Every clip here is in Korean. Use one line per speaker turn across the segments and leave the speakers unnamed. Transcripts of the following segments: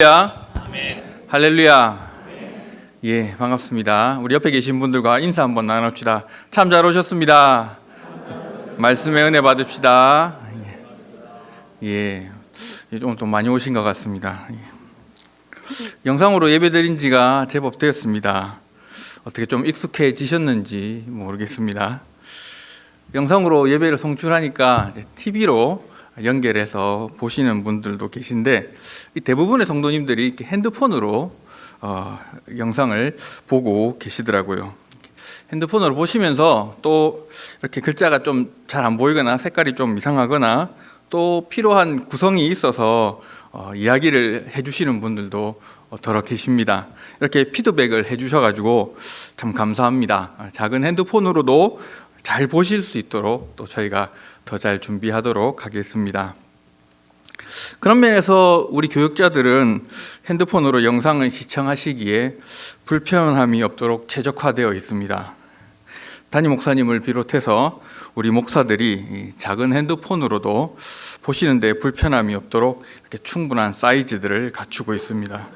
아멘. 할렐루야. 예, 반갑습니다. 우리 옆에 계신 분들과 인사 한번 나눕시다. 참 잘 오셨습니다. 말씀의 은혜 받읍시다. 예, 좀 또 많이 오신 것 같습니다. 영상으로 예배드린 지가 제법 되었습니다. 어떻게 좀 익숙해지셨는지 모르겠습니다. 영상으로 예배를 송출하니까 TV로 연결해서 보시는 분들도 계신데, 대부분의 성도님들이 이렇게 핸드폰으로 영상을 보고 계시더라고요. 핸드폰으로 보시면서 또 이렇게 글자가 좀 잘 안 보이거나 색깔이 좀 이상하거나 또 필요한 구성이 있어서 이야기를 해주시는 분들도 더러 계십니다. 이렇게 피드백을 해주셔가지고 참 감사합니다. 작은 핸드폰으로도 잘 보실 수 있도록 또 저희가 더 잘 준비하도록 하겠습니다. 그런 면에서 우리 교육자들은 핸드폰으로 영상을 시청하시기에 불편함이 없도록 최적화되어 있습니다. 담임 목사님을 비롯해서 우리 목사들이 작은 핸드폰으로도 보시는데 불편함이 없도록 이렇게 충분한 사이즈들을 갖추고 있습니다.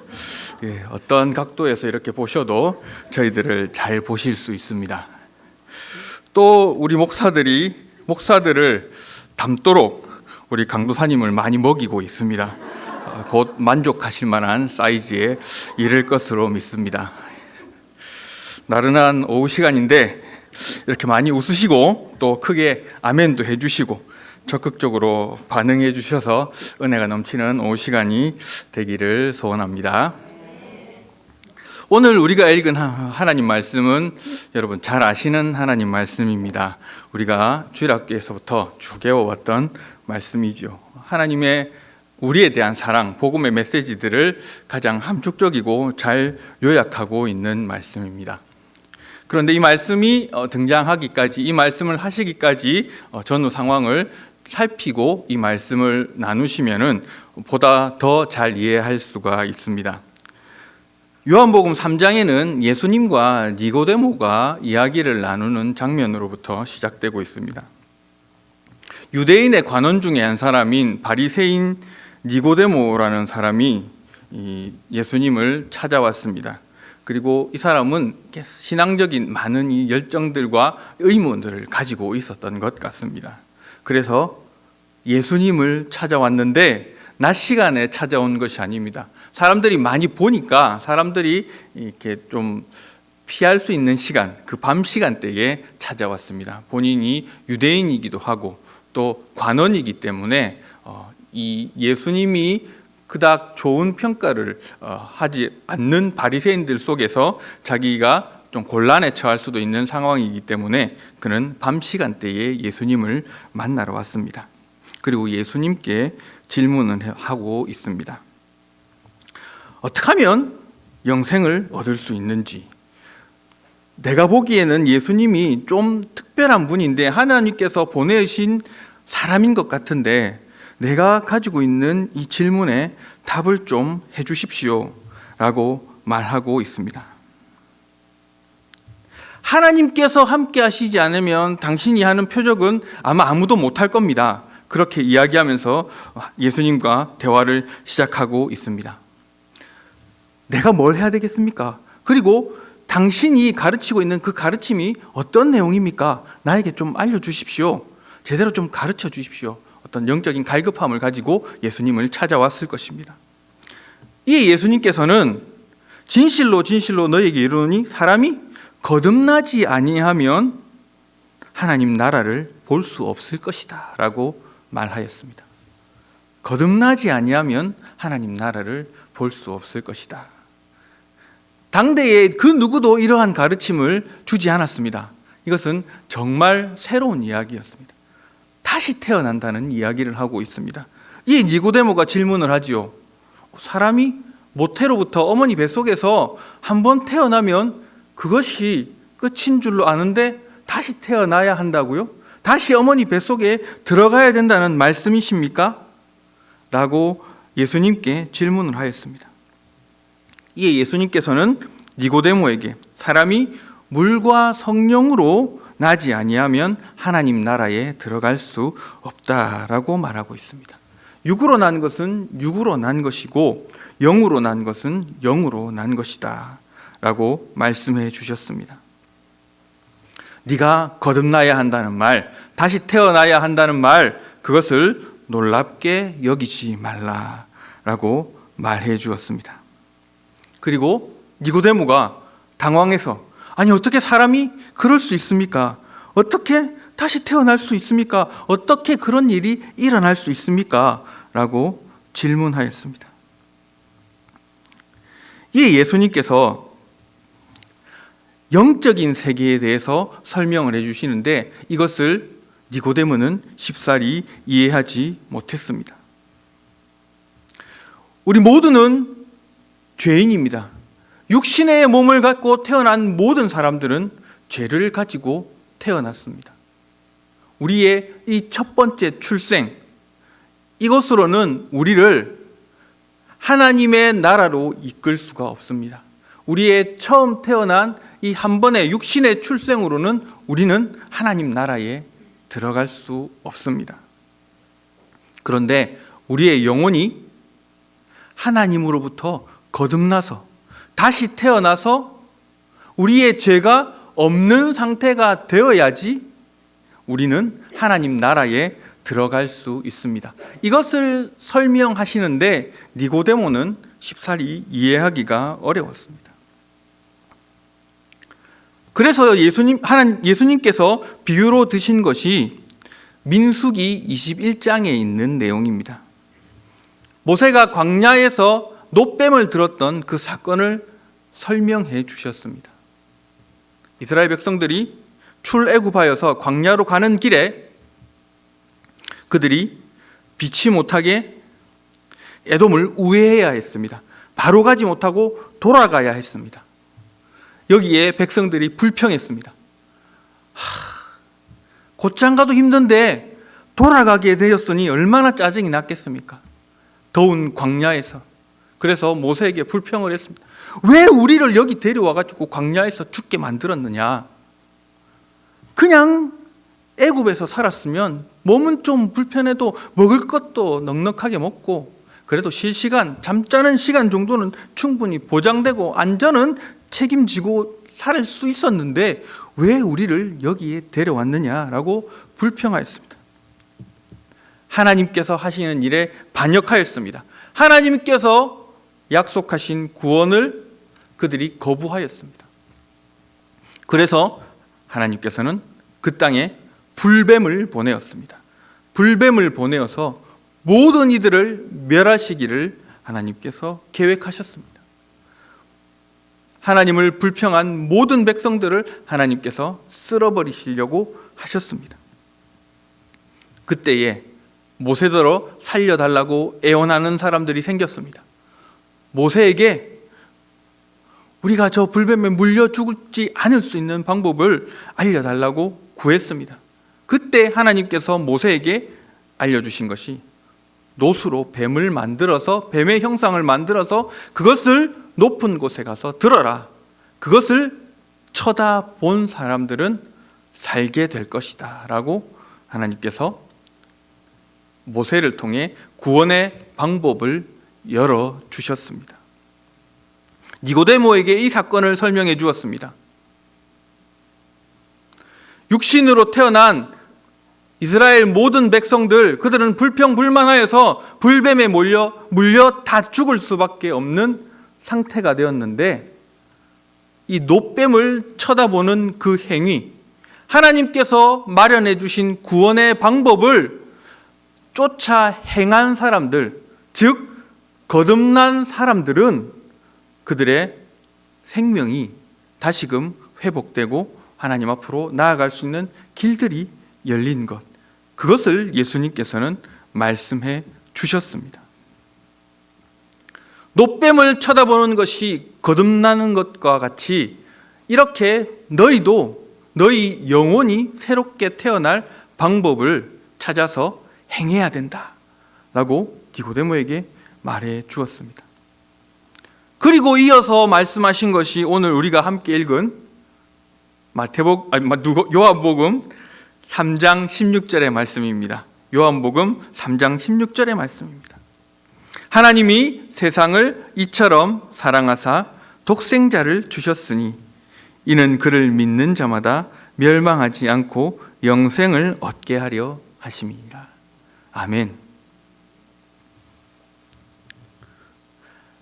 예, 어떤 각도에서 이렇게 보셔도 저희들을 잘 보실 수 있습니다. 또 우리 목사들을 닮도록 우리 강도사님을 많이 먹이고 있습니다. 곧 만족하실 만한 사이즈에 이를 것으로 믿습니다. 나른한 오후 시간인데 이렇게 많이 웃으시고 또 크게 아멘도 해주시고 적극적으로 반응해 주셔서 은혜가 넘치는 오후 시간이 되기를 소원합니다. 오늘 우리가 읽은 하나님 말씀은 여러분 잘 아시는 하나님 말씀입니다. 우리가 주일학교에서부터 쭉 외워왔던 말씀이죠. 하나님의 우리에 대한 사랑, 복음의 메시지들을 가장 함축적이고 잘 요약하고 있는 말씀입니다. 그런데 이 말씀이 등장하기까지, 이 말씀을 하시기까지 전후 상황을 살피고 이 말씀을 나누시면은 보다 더 잘 이해할 수가 있습니다. 요한복음 3장에는 예수님과 니고데모가 이야기를 나누는 장면으로부터 시작되고 있습니다. 유대인의 관원 중에 한 사람인 바리새인 니고데모라는 사람이 예수님을 찾아왔습니다. 그리고 이 사람은 신앙적인 많은 이 열정들과 의문들을 가지고 있었던 것 같습니다. 그래서 예수님을 찾아왔는데 낮 시간에 찾아온 것이 아닙니다. 사람들이 많이 보니까 사람들이 이렇게 좀 피할 수 있는 시간, 그 밤 시간대에 찾아왔습니다. 본인이 유대인이기도 하고 또 관원이기 때문에 이 예수님이 그닥 좋은 평가를 하지 않는 바리새인들 속에서 자기가 좀 곤란에 처할 수도 있는 상황이기 때문에 그는 밤 시간대에 예수님을 만나러 왔습니다. 그리고 예수님께 질문을 하고 있습니다. 어떻게 하면 영생을 얻을 수 있는지, 내가 보기에는 예수님이 좀 특별한 분인데 하나님께서 보내신 사람인 것 같은데 내가 가지고 있는 이 질문에 답을 좀 해주십시오 라고 말하고 있습니다. 하나님께서 함께 하시지 않으면 당신이 하는 표적은 아마 아무도 못할 겁니다. 그렇게 이야기하면서 예수님과 대화를 시작하고 있습니다. 내가 뭘 해야 되겠습니까? 그리고 당신이 가르치고 있는 그 가르침이 어떤 내용입니까? 나에게 좀 알려주십시오. 제대로 좀 가르쳐 주십시오. 어떤 영적인 갈급함을 가지고 예수님을 찾아왔을 것입니다. 이에 예수님께서는 진실로 진실로 너에게 이르노니 사람이 거듭나지 아니하면 하나님 나라를 볼 수 없을 것이다 라고 말하였습니다. 거듭나지 아니하면 하나님 나라를 볼 수 없을 것이다. 당대에 그 누구도 이러한 가르침을 주지 않았습니다. 이것은 정말 새로운 이야기였습니다. 다시 태어난다는 이야기를 하고 있습니다. 이 니고데모가 질문을 하지요. 사람이 모태로부터 어머니 뱃속에서 한번 태어나면 그것이 끝인 줄로 아는데 다시 태어나야 한다고요? 다시 어머니 뱃속에 들어가야 된다는 말씀이십니까? 라고 예수님께 질문을 하였습니다. 이에 예수님께서는 니고데모에게 사람이 물과 성령으로 나지 아니하면 하나님 나라에 들어갈 수 없다라고 말하고 있습니다. 육으로 난 것은 육으로 난 것이고 영으로 난 것은 영으로 난 것이다 라고 말씀해 주셨습니다. 네가 거듭나야 한다는 말, 다시 태어나야 한다는 말, 그것을 놀랍게 여기지 말라라고 말해 주었습니다. 그리고 니고데모가 당황해서 아니 어떻게 사람이 그럴 수 있습니까? 어떻게 다시 태어날 수 있습니까? 어떻게 그런 일이 일어날 수 있습니까? 라고 질문하였습니다. 이에 예수님께서 영적인 세계에 대해서 설명을 해주시는데 이것을 니고데모는 쉽사리 이해하지 못했습니다. 우리 모두는 죄인입니다. 육신의 몸을 갖고 태어난 모든 사람들은 죄를 가지고 태어났습니다. 우리의 이 첫 번째 출생, 이것으로는 우리를 하나님의 나라로 이끌 수가 없습니다. 우리의 처음 태어난 이 한 번의 육신의 출생으로는 우리는 하나님 나라에 들어갈 수 없습니다. 그런데 우리의 영혼이 하나님으로부터 거듭나서 다시 태어나서 우리의 죄가 없는 상태가 되어야지 우리는 하나님 나라에 들어갈 수 있습니다. 이것을 설명하시는데 니고데모는 쉽사리 이해하기가 어려웠습니다. 그래서 예수님께서 비유로 드신 것이 민수기 21장에 있는 내용입니다. 모세가 광야에서 놋뱀을 들었던 그 사건을 설명해 주셨습니다. 이스라엘 백성들이 출애굽하여서 광야로 가는 길에 그들이 피치 못하게 에돔을 우회해야 했습니다. 바로 가지 못하고 돌아가야 했습니다. 여기에 백성들이 불평했습니다. 곧장 가도 힘든데 돌아가게 되었으니 얼마나 짜증이 났겠습니까? 더운 광야에서. 그래서 모세에게 불평을 했습니다. 왜 우리를 여기 데려와가지고 광야에서 죽게 만들었느냐? 그냥 애굽에서 살았으면 몸은 좀 불편해도 먹을 것도 넉넉하게 먹고 그래도 실시간 잠자는 시간 정도는 충분히 보장되고 안전은 책임지고 살 수 있었는데 왜 우리를 여기에 데려왔느냐라고 불평하였습니다. 하나님께서 하시는 일에 반역하였습니다. 하나님께서 약속하신 구원을 그들이 거부하였습니다. 그래서 하나님께서는 그 땅에 불뱀을 보내었습니다. 불뱀을 보내어서 모든 이들을 멸하시기를 하나님께서 계획하셨습니다. 하나님을 불평한 모든 백성들을 하나님께서 쓸어버리시려고 하셨습니다. 그때에 모세더러 살려달라고 애원하는 사람들이 생겼습니다. 모세에게 우리가 저 불뱀에 물려 죽지 않을 수 있는 방법을 알려달라고 구했습니다. 그때 하나님께서 모세에게 알려주신 것이 놋으로 뱀을 만들어서 뱀의 형상을 만들어서 그것을 높은 곳에 가서 들어라. 그것을 쳐다본 사람들은 살게 될 것이다 라고 하나님께서 모세를 통해 구원의 방법을 열어주셨습니다. 니고데모에게 이 사건을 설명해 주었습니다. 육신으로 태어난 이스라엘 모든 백성들, 그들은 불평불만하여서 불뱀에 물려 다 죽을 수밖에 없는 상태가 되었는데 이 놋뱀을 쳐다보는 그 행위, 하나님께서 마련해 주신 구원의 방법을 쫓아 행한 사람들, 즉 거듭난 사람들은 그들의 생명이 다시금 회복되고 하나님 앞으로 나아갈 수 있는 길들이 열린 것, 그것을 예수님께서는 말씀해 주셨습니다. 놋뱀을 쳐다보는 것이 거듭나는 것과 같이 이렇게 너희도 너희 영혼이 새롭게 태어날 방법을 찾아서 행해야 된다라고 니고데모에게 말해 주었습니다. 그리고 이어서 말씀하신 것이 오늘 우리가 함께 읽은 요한복음 3장 16절의 말씀입니다. 요한복음 3장 16절의 말씀입니다. 하나님이 세상을 이처럼 사랑하사 독생자를 주셨으니 이는 그를 믿는 자마다 멸망하지 않고 영생을 얻게 하려 하심이니라. 아멘.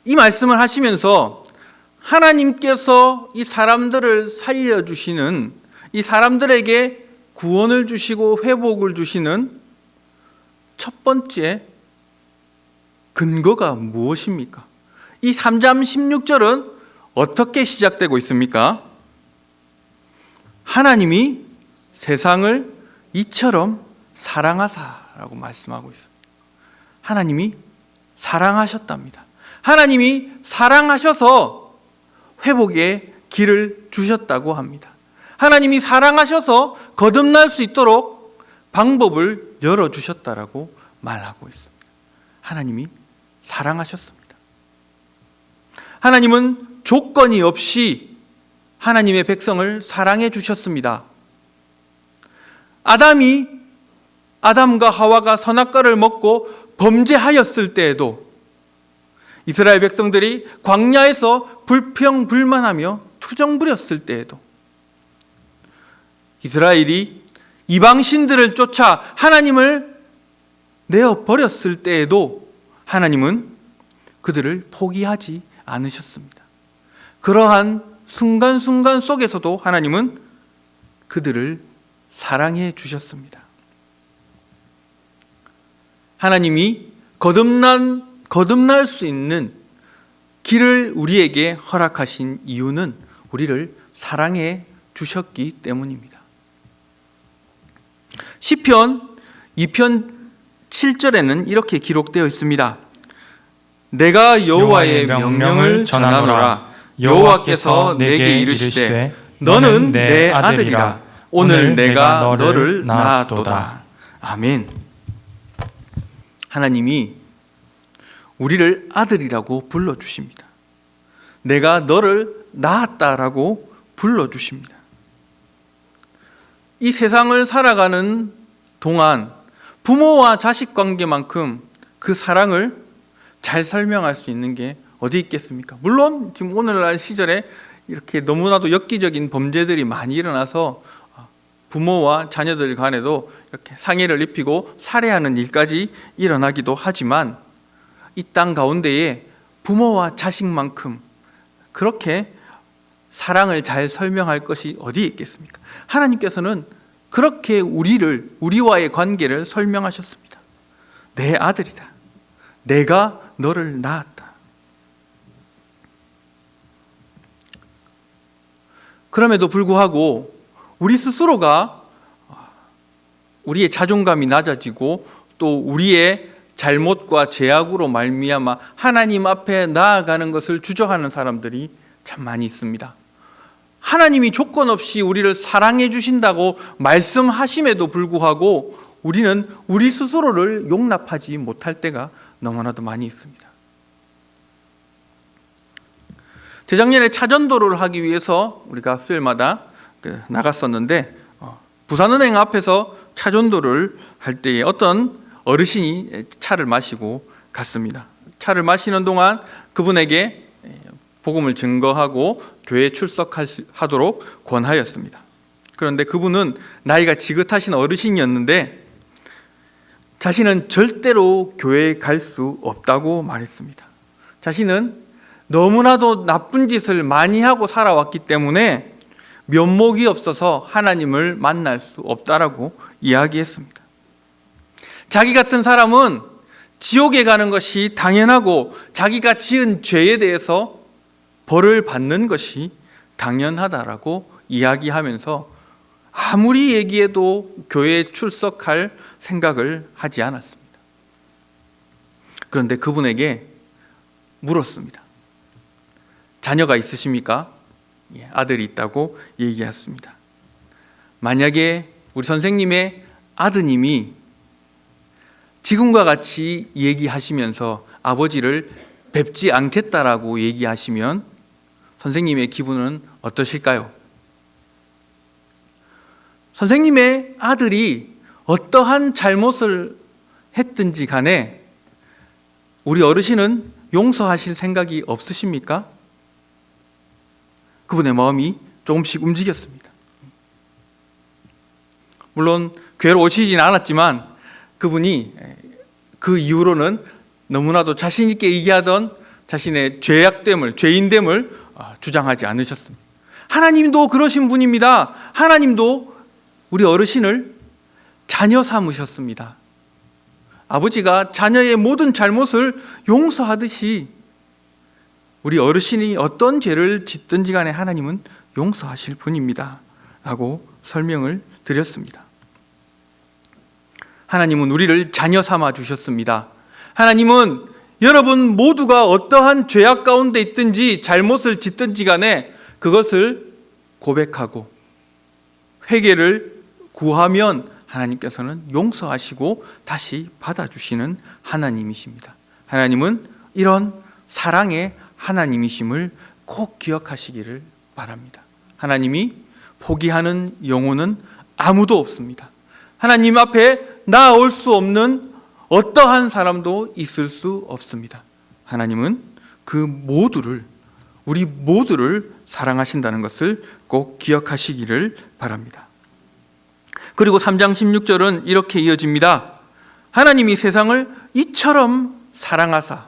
이 말씀을 하시면서 하나님께서 이 사람들을 살려주시는, 이 사람들에게 구원을 주시고 회복을 주시는 첫 번째 근거가 무엇입니까? 이 3장 16절은 어떻게 시작되고 있습니까? 하나님이 세상을 이처럼 사랑하사라고 말씀하고 있습니다. 하나님이 사랑하셨답니다. 하나님이 사랑하셔서 회복의 길을 주셨다고 합니다. 하나님이 사랑하셔서 거듭날 수 있도록 방법을 열어주셨다라고 말하고 있습니다. 하나님이 사랑하셨습니다. 하나님은 조건이 없이 하나님의 백성을 사랑해 주셨습니다. 아담과 하와가 선악과를 먹고 범죄하였을 때에도 이스라엘 백성들이 광야에서 불평불만하며 투정 부렸을 때에도 이스라엘이 이방신들을 쫓아 하나님을 내어버렸을 때에도 하나님은 그들을 포기하지 않으셨습니다. 그러한 순간순간 속에서도 하나님은 그들을 사랑해 주셨습니다. 하나님이 거듭날 수 있는 길을 우리에게 허락하신 이유는 우리를 사랑해 주셨기 때문입니다. 시편 2편 7절에는 이렇게 기록되어 있습니다. 내가 여호와의 명령을 전하노라. 여호와께서 내게 이르시되 너는 내 아들이라. 오늘 내가 너를 낳았도다. 아멘. 하나님이 우리를 아들이라고 불러주십니다. 내가 너를 낳았다라고 불러주십니다. 이 세상을 살아가는 동안 부모와 자식 관계만큼 그 사랑을 잘 설명할 수 있는 게 어디 있겠습니까? 물론 지금 오늘날 시절에 이렇게 너무나도 엽기적인 범죄들이 많이 일어나서 부모와 자녀들 간에도 이렇게 상해를 입히고 살해하는 일까지 일어나기도 하지만 이 땅 가운데에 부모와 자식만큼 그렇게 사랑을 잘 설명할 것이 어디에 있겠습니까? 하나님께서는 그렇게 우리와의 관계를 설명하셨습니다. 내 아들이다. 내가 너를 낳았다. 그럼에도 불구하고 우리 스스로가 우리의 자존감이 낮아지고 또 우리의 잘못과 죄악으로 말미암아 하나님 앞에 나아가는 것을 주저하는 사람들이 참 많이 있습니다. 하나님이 조건 없이 우리를 사랑해 주신다고 말씀하심에도 불구하고 우리는 우리 스스로를 용납하지 못할 때가 너무나도 많이 있습니다. 재작년에 차전도를 하기 위해서 우리가 수요일마다 나갔었는데 부산은행 앞에서 차전도를 할 때에 어떤 어르신이 차를 마시고 갔습니다. 차를 마시는 동안 그분에게 복음을 증거하고 교회에 출석하도록 권하였습니다. 그런데 그분은 나이가 지긋하신 어르신이었는데 자신은 절대로 교회에 갈 수 없다고 말했습니다. 자신은 너무나도 나쁜 짓을 많이 하고 살아왔기 때문에 면목이 없어서 하나님을 만날 수 없다라고 이야기했습니다. 자기 같은 사람은 지옥에 가는 것이 당연하고 자기가 지은 죄에 대해서 벌을 받는 것이 당연하다라고 이야기하면서 아무리 얘기해도 교회에 출석할 생각을 하지 않았습니다. 그런데 그분에게 물었습니다. 자녀가 있으십니까? 예, 아들이 있다고 얘기했습니다. 만약에 우리 선생님의 아드님이 지금과 같이 얘기하시면서 아버지를 뵙지 않겠다라고 얘기하시면 선생님의 기분은 어떠실까요? 선생님의 아들이 어떠한 잘못을 했든지 간에 우리 어르신은 용서하실 생각이 없으십니까? 그분의 마음이 조금씩 움직였습니다. 물론 교회로 오시진 않았지만 그분이 그 이후로는 너무나도 자신 있게 얘기하던 자신의 죄악됨을, 죄인됨을 주장하지 않으셨습니다. 하나님도 그러신 분입니다. 하나님도 우리 어르신을 자녀 삼으셨습니다. 아버지가 자녀의 모든 잘못을 용서하듯이 우리 어르신이 어떤 죄를 짓든지 간에 하나님은 용서하실 분입니다 라고 설명을 드렸습니다. 하나님은 우리를 자녀 삼아 주셨습니다. 하나님은 여러분 모두가 어떠한 죄악 가운데 있든지 잘못을 짓든지 간에 그것을 고백하고 회개를 구하면 하나님께서는 용서하시고 다시 받아주시는 하나님이십니다. 하나님은 이런 사랑의 하나님이심을 꼭 기억하시기를 바랍니다. 하나님이 포기하는 영혼은 아무도 없습니다. 하나님 앞에 나아올 수 없는 어떠한 사람도 있을 수 없습니다. 하나님은 그 모두를, 우리 모두를 사랑하신다는 것을 꼭 기억하시기를 바랍니다. 그리고 3장 16절은 이렇게 이어집니다. 하나님이 세상을 이처럼 사랑하사.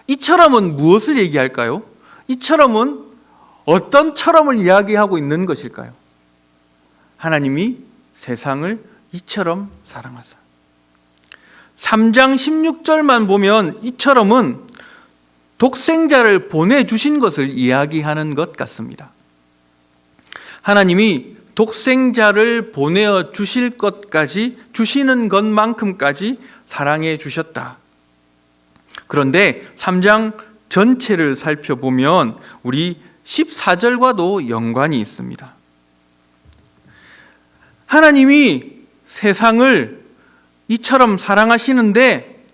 이처럼은 무엇을 얘기할까요? 이처럼은 어떤 처럼을 이야기하고 있는 것일까요? 하나님이 세상을 이처럼 사랑하사. 3장 16절만 보면 이처럼은 독생자를 보내주신 것을 이야기하는 것 같습니다. 하나님이 독생자를 보내어 주실 것까지, 주시는 것만큼까지 사랑해 주셨다. 그런데 3장 전체를 살펴보면 우리 14절과도 연관이 있습니다. 하나님이 세상을 이처럼 사랑하시는데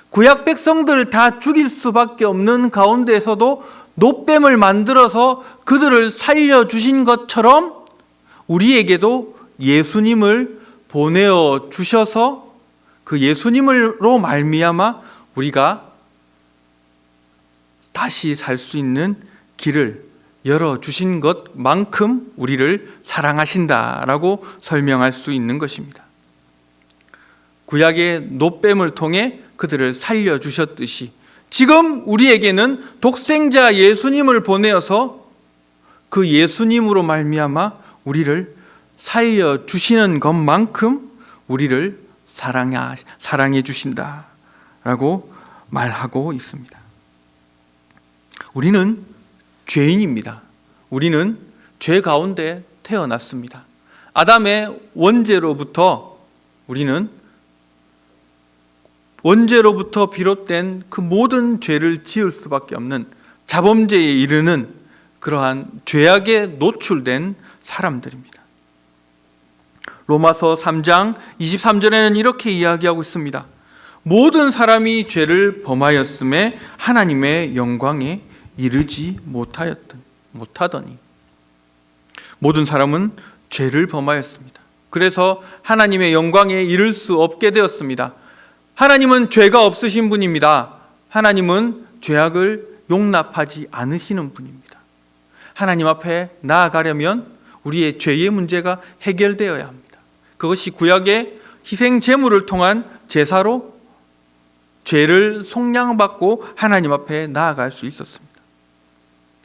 구약 백성들을 다 죽일 수밖에 없는 가운데에서도 노뱀을 만들어서 그들을 살려주신 것처럼 우리에게도 예수님을 보내어 주셔서 그 예수님으로 말미암아 우리가 다시 살 수 있는 길을 열어주신 것만큼 우리를 사랑하신다라고 설명할 수 있는 것입니다. 구약의 노뱀을 통해 그들을 살려주셨듯이 지금 우리에게는 독생자 예수님을 보내어서 그 예수님으로 말미암아 우리를 살려주시는 것만큼 우리를 사랑해 주신다라고 말하고 있습니다. 우리는 죄인입니다. 우리는 죄 가운데 태어났습니다. 아담의 원죄로부터 비롯된 그 모든 죄를 지을 수밖에 없는 자범죄에 이르는 그러한 죄악에 노출된 사람들입니다. 로마서 3장 23절에는 이렇게 이야기하고 있습니다. 모든 사람이 죄를 범하였음에 하나님의 영광에 이르지 못하더니. 모든 사람은 죄를 범하였습니다. 그래서 하나님의 영광에 이를 수 없게 되었습니다. 하나님은 죄가 없으신 분입니다. 하나님은 죄악을 용납하지 않으시는 분입니다. 하나님 앞에 나아가려면 우리의 죄의 문제가 해결되어야 합니다. 그것이 구약의 희생 제물을 통한 제사로 죄를 속량받고 하나님 앞에 나아갈 수 있었습니다.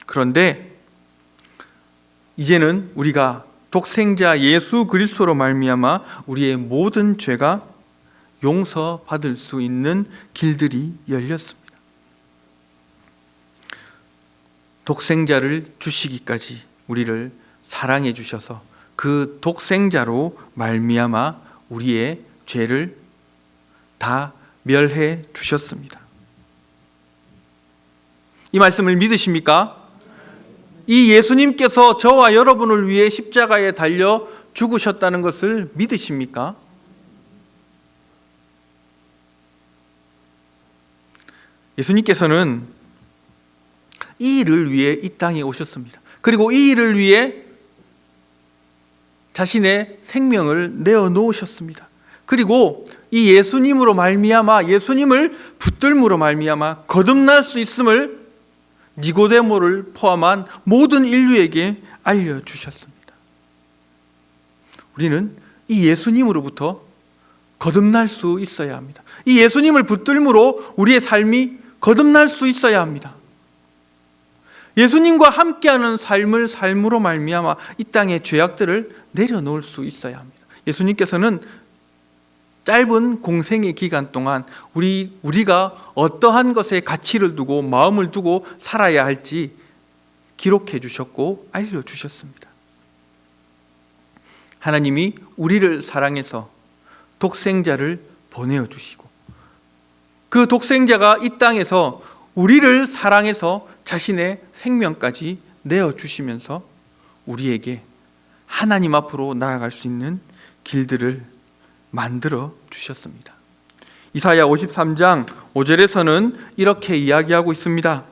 그런데 이제는 우리가 독생자 예수 그리스도로 말미암아 우리의 모든 죄가 용서받을 수 있는 길들이 열렸습니다. 독생자를 주시기까지 우리를 사랑해 주셔서 그 독생자로 말미암아 우리의 죄를 다 멸해 주셨습니다. 이 말씀을 믿으십니까? 이 예수님께서 저와 여러분을 위해 십자가에 달려 죽으셨다는 것을 믿으십니까? 예수님께서는 이 일을 위해 이 땅에 오셨습니다. 그리고 이 일을 위해 자신의 생명을 내어 놓으셨습니다. 그리고 이 예수님으로 말미암아, 예수님을 붙들므로 말미암아 거듭날 수 있음을 니고데모를 포함한 모든 인류에게 알려주셨습니다. 우리는 이 예수님으로부터 거듭날 수 있어야 합니다. 이 예수님을 붙들므로 우리의 삶이 거듭날 수 있어야 합니다. 예수님과 함께하는 삶을 삶으로 말미암아 이 땅의 죄악들을 내려놓을 수 있어야 합니다. 예수님께서는 짧은 공생의 기간 동안 우리가 어떠한 것에 가치를 두고 마음을 두고 살아야 할지 기록해 주셨고 알려주셨습니다. 하나님이 우리를 사랑해서 독생자를 보내어 주시고 그 독생자가 이 땅에서 우리를 사랑해서 자신의 생명까지 내어주시면서 우리에게 하나님 앞으로 나아갈 수 있는 길들을 만들어 주셨습니다. 이사야 53장 5절에서는 이렇게 이야기하고 있습니다.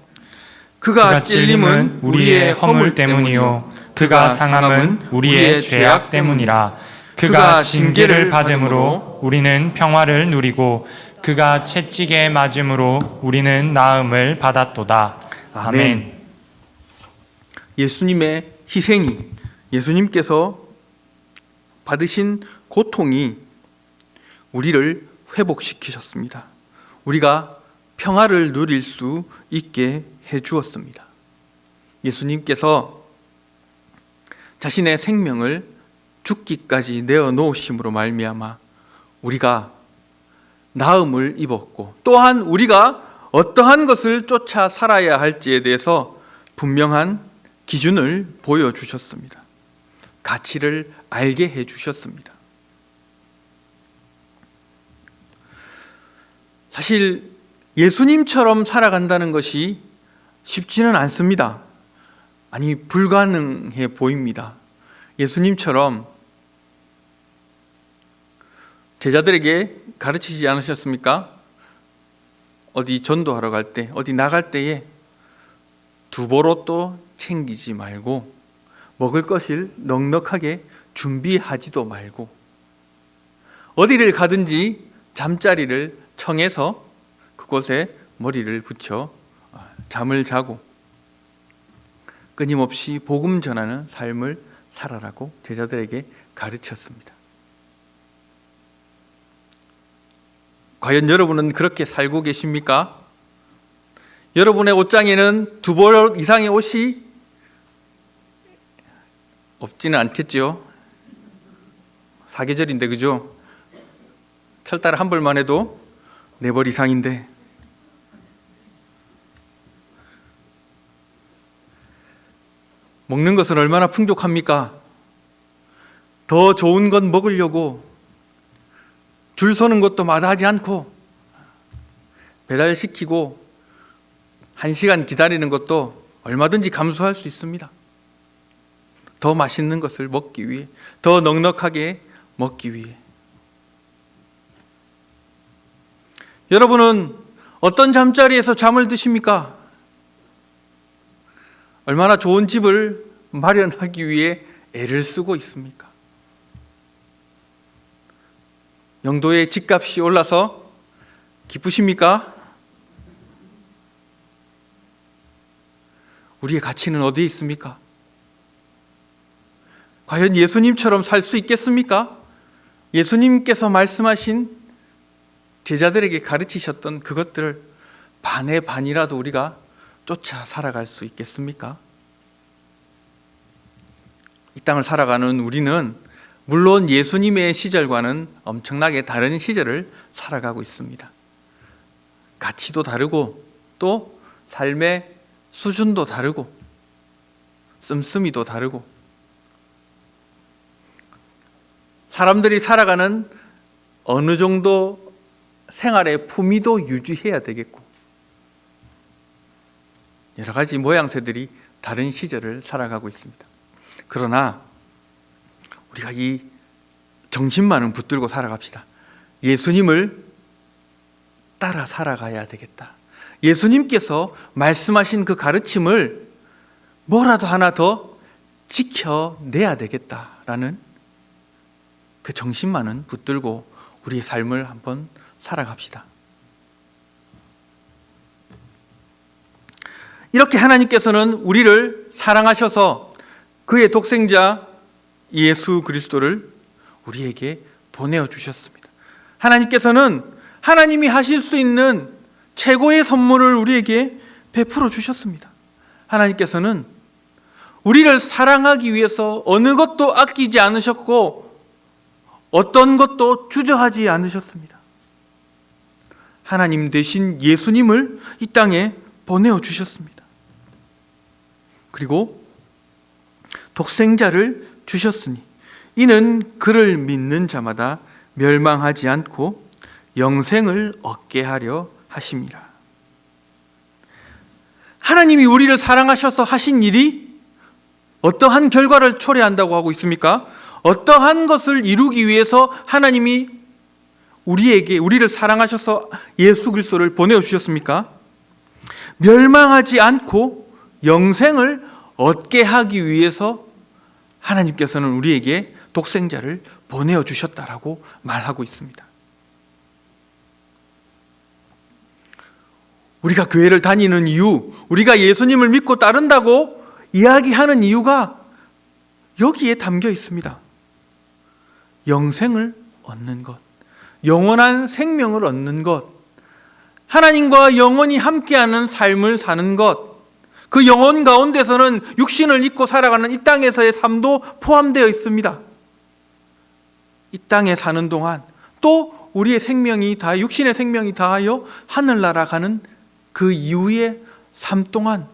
그가 찔림은 우리의 허물 때문이요 그가 상함은 우리의 죄악 때문이라.
그가 징계를 받음으로 우리는 평화를 누리고 그가 채찍에 맞음으로 우리는 나음을 받았도다. 아멘.
예수님의 희생이, 예수님께서 받으신 고통이 우리를 회복시키셨습니다. 우리가 평화를 누릴 수 있게 해주었습니다. 예수님께서 자신의 생명을 죽기까지 내어놓으심으로 말미암아 우리가 나음을 입었고 또한 우리가 어떠한 것을 쫓아 살아야 할지에 대해서 분명한 기준을 보여주셨습니다. 가치를 알게 해주셨습니다. 사실 예수님처럼 살아간다는 것이 쉽지는 않습니다. 아니, 불가능해 보입니다. 예수님처럼 제자들에게 가르치지 않으셨습니까? 어디 전도하러 갈 때, 어디 나갈 때에 두보로또 챙기지 말고 먹을 것을 넉넉하게 준비하지도 말고 어디를 가든지 잠자리를 청해서 그곳에 머리를 붙여 잠을 자고 끊임없이 복음 전하는 삶을 살아라고 제자들에게 가르쳤습니다. 과연 여러분은 그렇게 살고 계십니까? 여러분의 옷장에는 두 벌 이상의 옷이 없지는 않겠죠. 사계절인데, 그죠? 철달 한 벌만 해도 4벌 이상인데 먹는 것은 얼마나 풍족합니까? 더 좋은 것 먹으려고 줄 서는 것도 마다하지 않고 배달시키고 1시간 기다리는 것도 얼마든지 감수할 수 있습니다. 더 맛있는 것을 먹기 위해, 더 넉넉하게 먹기 위해. 여러분은 어떤 잠자리에서 잠을 드십니까? 얼마나 좋은 집을 마련하기 위해 애를 쓰고 있습니까? 영도의 집값이 올라서 기쁘십니까? 우리의 가치는 어디에 있습니까? 과연 예수님처럼 살 수 있겠습니까? 예수님께서 말씀하신 제자들에게 가르치셨던 그것들을 반의 반이라도 우리가 쫓아 살아갈 수 있겠습니까? 이 땅을 살아가는 우리는 물론 예수님의 시절과는 엄청나게 다른 시절을 살아가고 있습니다. 가치도 다르고 또 삶의 수준도 다르고 씀씀이도 다르고 사람들이 살아가는 어느 정도 생활의 품위도 유지해야 되겠고 여러 가지 모양새들이 다른 시절을 살아가고 있습니다. 그러나 우리가 이 정신만은 붙들고 살아갑시다. 예수님을 따라 살아가야 되겠다. 예수님께서 말씀하신 그 가르침을 뭐라도 하나 더 지켜내야 되겠다라는 그 정신만은 붙들고 우리의 삶을 한번 살아갑시다. 이렇게 하나님께서는 우리를 사랑하셔서 그의 독생자 예수 그리스도를 우리에게 보내주셨습니다. 하나님께서는 하나님이 하실 수 있는 최고의 선물을 우리에게 베풀어 주셨습니다. 하나님께서는 우리를 사랑하기 위해서 어느 것도 아끼지 않으셨고 어떤 것도 주저하지 않으셨습니다. 하나님 대신 예수님을 이 땅에 보내어 주셨습니다. 그리고 독생자를 주셨으니 이는 그를 믿는 자마다 멸망하지 않고 영생을 얻게 하려 하심이라. 하나님이 우리를 사랑하셔서 하신 일이 어떠한 결과를 초래한다고 하고 있습니까? 어떠한 것을 이루기 위해서 하나님이 우리를 사랑하셔서 예수 그리스도를 보내어 주셨습니까? 멸망하지 않고 영생을 얻게 하기 위해서 하나님께서는 우리에게 독생자를 보내어 주셨다라고 말하고 있습니다. 우리가 교회를 다니는 이유, 우리가 예수님을 믿고 따른다고 이야기하는 이유가 여기에 담겨 있습니다. 영생을 얻는 것, 영원한 생명을 얻는 것, 하나님과 영원히 함께하는 삶을 사는 것, 그 영혼 가운데서는 육신을 입고 살아가는 이 땅에서의 삶도 포함되어 있습니다. 이 땅에 사는 동안 또 우리의 생명이 다, 육신의 생명이 다하여 하늘나라 가는 그 이후의 삶 동안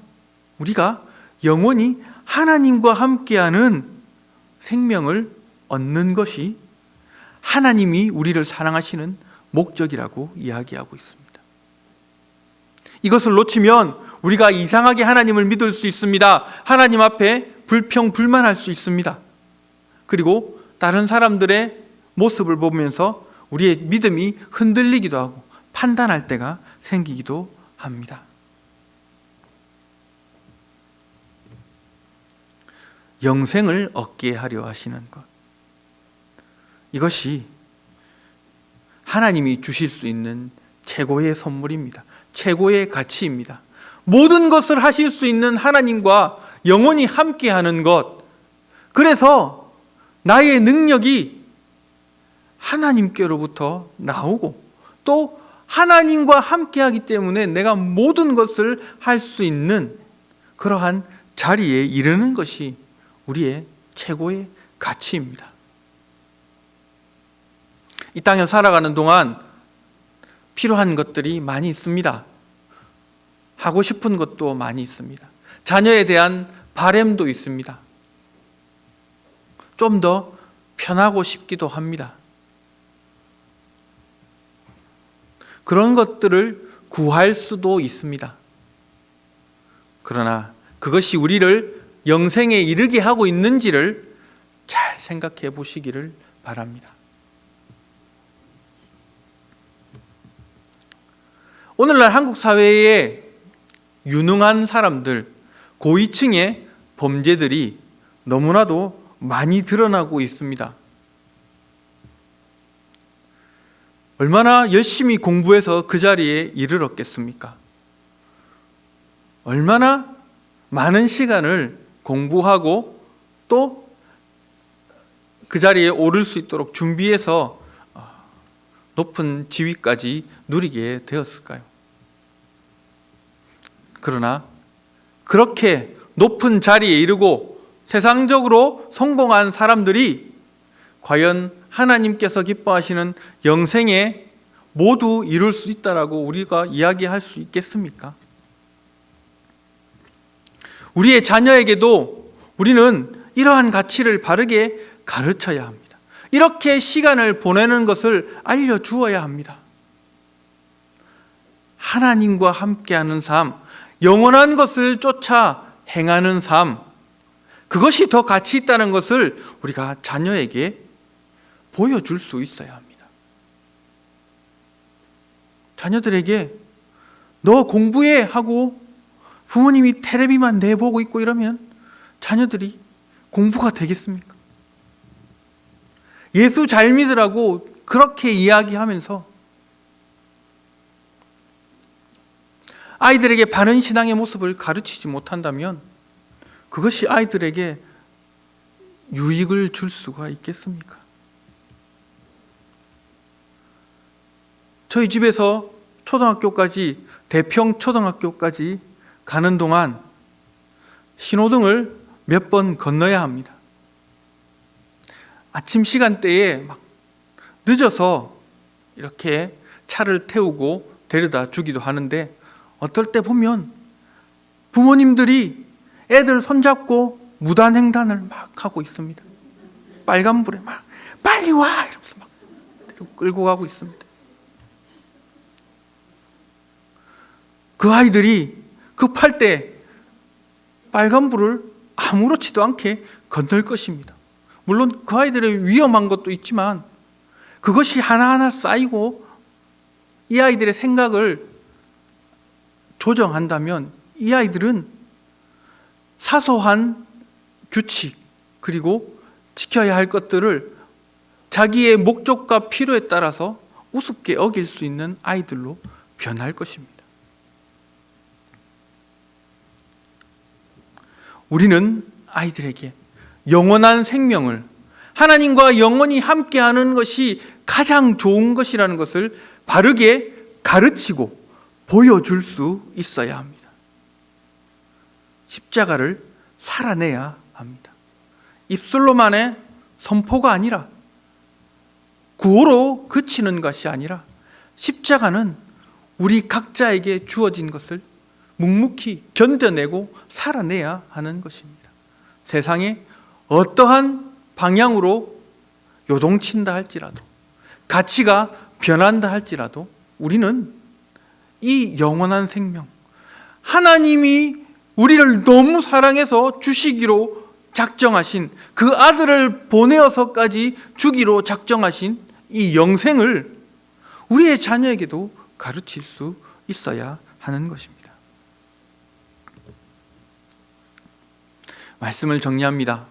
우리가 영원히 하나님과 함께하는 생명을 얻는 것이 하나님이 우리를 사랑하시는 목적이라고 이야기하고 있습니다. 이것을 놓치면 우리가 이상하게 하나님을 믿을 수 있습니다. 하나님 앞에 불평불만할 수 있습니다. 그리고 다른 사람들의 모습을 보면서 우리의 믿음이 흔들리기도 하고 판단할 때가 생기기도 합니다. 영생을 얻게 하려 하시는 것, 이것이 하나님이 주실 수 있는 최고의 선물입니다. 최고의 가치입니다. 모든 것을 하실 수 있는 하나님과 영원히 함께하는 것, 그래서 나의 능력이 하나님께로부터 나오고 또 하나님과 함께하기 때문에 내가 모든 것을 할 수 있는 그러한 자리에 이르는 것이 우리의 최고의 가치입니다. 이 땅에 살아가는 동안 필요한 것들이 많이 있습니다. 하고 싶은 것도 많이 있습니다. 자녀에 대한 바램도 있습니다. 좀 더 편하고 싶기도 합니다. 그런 것들을 구할 수도 있습니다. 그러나 그것이 우리를 영생에 이르게 하고 있는지를 잘 생각해 보시기를 바랍니다. 오늘날 한국 사회에 유능한 사람들, 고위층의 범죄들이 너무나도 많이 드러나고 있습니다. 얼마나 열심히 공부해서 그 자리에 이르렀겠습니까? 얼마나 많은 시간을 공부하고 또 그 자리에 오를 수 있도록 준비해서 높은 지위까지 누리게 되었을까요? 그러나 그렇게 높은 자리에 이르고 세상적으로 성공한 사람들이 과연 하나님께서 기뻐하시는 영생에 모두 이룰 수 있다라고 우리가 이야기할 수 있겠습니까? 우리의 자녀에게도 우리는 이러한 가치를 바르게 가르쳐야 합니다. 이렇게 시간을 보내는 것을 알려주어야 합니다. 하나님과 함께하는 삶, 영원한 것을 쫓아 행하는 삶, 그것이 더 가치 있다는 것을 우리가 자녀에게 보여줄 수 있어야 합니다. 자녀들에게 너 공부해 하고 부모님이 텔레비만 내보고 있고 이러면 자녀들이 공부가 되겠습니까? 예수 잘 믿으라고 그렇게 이야기하면서 아이들에게 바른 신앙의 모습을 가르치지 못한다면 그것이 아이들에게 유익을 줄 수가 있겠습니까? 저희 집에서 초등학교까지, 대평초등학교까지 가는 동안 신호등을 몇 번 건너야 합니다. 아침 시간대에 막 늦어서 이렇게 차를 태우고 데려다 주기도 하는데, 어떨 때 보면 부모님들이 애들 손잡고 무단횡단을 막 하고 있습니다. 빨간불에 막 빨리 와 이러면서 막 끌고 가고 있습니다. 그 아이들이 급할 때 빨간불을 아무렇지도 않게 건널 것입니다. 물론 그 아이들의 위험한 것도 있지만 그것이 하나하나 쌓이고 이 아이들의 생각을 조정한다면 이 아이들은 사소한 규칙 그리고 지켜야 할 것들을 자기의 목적과 필요에 따라서 우습게 어길 수 있는 아이들로 변할 것입니다. 우리는 아이들에게 영원한 생명을, 하나님과 영원히 함께하는 것이 가장 좋은 것이라는 것을 바르게 가르치고 보여줄 수 있어야 합니다. 십자가를 살아내야 합니다. 입술로만의 선포가 아니라, 구호로 그치는 것이 아니라, 십자가는 우리 각자에게 주어진 것을 묵묵히 견뎌내고 살아내야 하는 것입니다. 세상에 어떠한 방향으로 요동친다 할지라도, 가치가 변한다 할지라도 우리는 이 영원한 생명, 하나님이 우리를 너무 사랑해서 주시기로 작정하신, 그 아들을 보내어서까지 주기로 작정하신 이 영생을 우리의 자녀에게도 가르칠 수 있어야 하는 것입니다. 말씀을 정리합니다.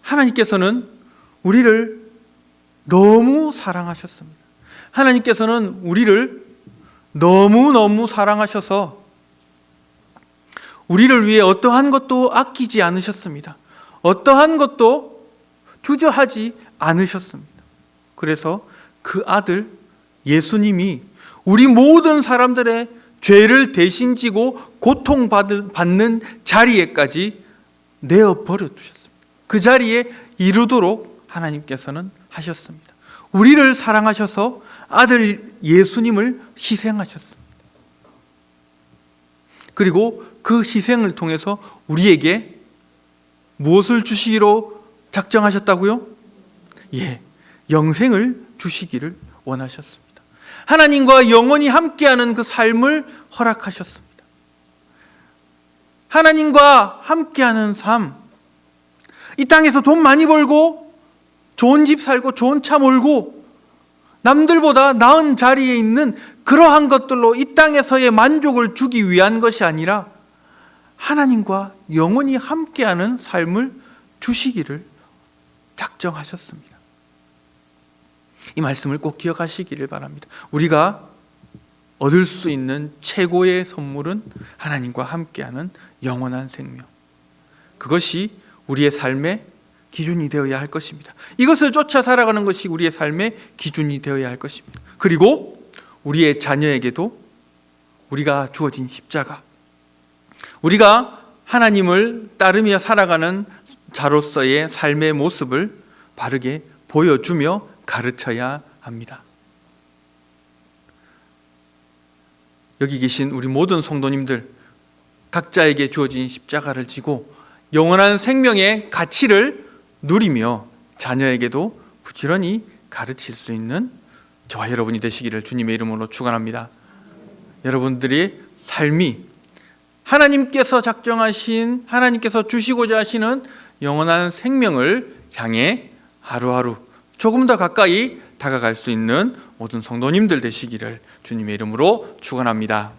하나님께서는 우리를 너무 사랑하셨습니다. 하나님께서는 우리를 너무너무 사랑하셔서 우리를 위해 어떠한 것도 아끼지 않으셨습니다. 어떠한 것도 주저하지 않으셨습니다. 그래서 그 아들 예수님이 우리 모든 사람들의 죄를 대신 지고 고통받는 자리에까지 내어버려 두셨습니다. 그 자리에 이르도록 하나님께서는 하셨습니다. 우리를 사랑하셔서 아들 예수님을 희생하셨습니다. 그리고 그 희생을 통해서 우리에게 무엇을 주시기로 작정하셨다고요? 영생을 주시기를 원하셨습니다. 하나님과 영원히 함께하는 그 삶을 허락하셨습니다. 하나님과 함께하는 삶, 이 땅에서 돈 많이 벌고 좋은 집 살고 좋은 차 몰고 남들보다 나은 자리에 있는 그러한 것들로 이 땅에서의 만족을 주기 위한 것이 아니라 하나님과 영원히 함께하는 삶을 주시기를 작정하셨습니다. 이 말씀을 꼭 기억하시기를 바랍니다. 우리가 얻을 수 있는 최고의 선물은 하나님과 함께하는 영원한 생명. 그것이 우리의 삶의 기준이 되어야 할 것입니다. 이것을 쫓아 살아가는 것이 우리의 삶의 기준이 되어야 할 것입니다. 그리고 우리의 자녀에게도 우리가 주어진 십자가, 우리가 하나님을 따르며 살아가는 자로서의 삶의 모습을 바르게 보여주며 가르쳐야 합니다. 여기 계신 우리 모든 성도님들, 각자에게 주어진 십자가를 지고 영원한 생명의 가치를 누리며 자녀에게도 부지런히 가르칠 수 있는 저와 여러분이 되시기를 주님의 이름으로 축원합니다. 여러분들의 삶이 하나님께서 작정하신, 하나님께서 주시고자 하시는 영원한 생명을 향해 하루하루 조금 더 가까이 다가갈 수 있는 모든 성도님들 되시기를 주님의 이름으로 축원합니다.